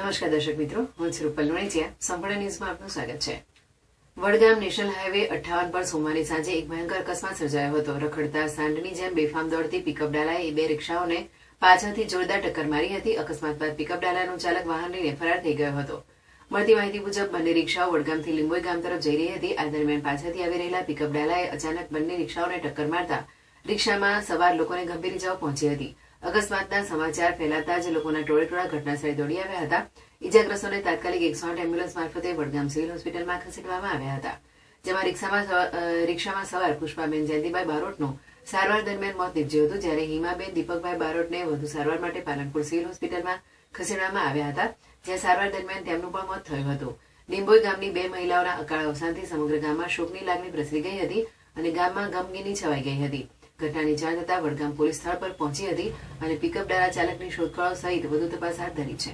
નમસ્કાર દર્શક મિત્રો, હું છું રૂપલ લુણીચિયા. સંપૂર્ણ ન્યૂઝમાં આપનું સ્વાગત છે. વડગામ નેશનલ હાઈવે 58 પર સોમવારની સાંજે એક ભયંકર અકસ્માત સર્જાયો હતો. રખડતા સાંઢની જેમ બેફામ દોડતી પિકઅપ ડાલાએ બે રિક્ષાઓને પાછળથી જોરદાર ટક્કર મારી હતી. અકસ્માત બાદ પિકઅપ ડાલાનો ચાલક વાહન લઈને ફરાર થઈ ગયો હતો. મળતી માહિતી મુજબ બંને રિક્ષાઓ વડગામથી લીંબોઈ ગામ તરફ જઈ રહી હતી. આ દરમિયાન પાછળથી આવી રહેલા પિકઅપ ડાલાએ અચાનક બંને રિક્ષાઓને ટક્કર મારતા રિક્ષામાં સવાર લોકોને ગંભીર ઇજાઓ પહોંચી હતી. અકસ્માતના સમાચાર ફેલાતા જ લોકોના ટોળેટોળા ઘટનાસ્થળે દોડી આવ્યા હતા. ઇજાગ્રસ્તોને તાત્કાલિક 108 એમ્બ્યુલન્સ મારફતે વડગામ સિવિલ હોસ્પિટલમાં ખસેડવામાં આવ્યા હતા. જેમાં રિક્ષામાં સવાર પુષ્પાબેન જયંતિભાઈ બારોટનું સારવાર દરમિયાન મોત નીપજ્યું હતું, જ્યારે હિમાબેન દીપકભાઈ બારોટને વધુ સારવાર માટે પાલનપુર સિવિલ હોસ્પિટલમાં ખસેડવામાં આવ્યા હતા, જ્યાં સારવાર દરમિયાન તેમનું પણ મોત થયું હતું. લીંબોઈ ગામની બે મહિલાઓના અકાળ અવસાનથી સમગ્ર ગામમાં શોકની લાગણી પ્રસરી ગઈ હતી અને ગામમાં ગમગીની છવાઈ ગઈ હતી. ઘટનાની જાણ થતાં વડગામ પોલીસ સ્થળ પર પહોંચી હતી અને પિકઅપ ડાલા ચાલકની શોધખોળ સહિત વધુ તપાસ હાથ ધરી છે.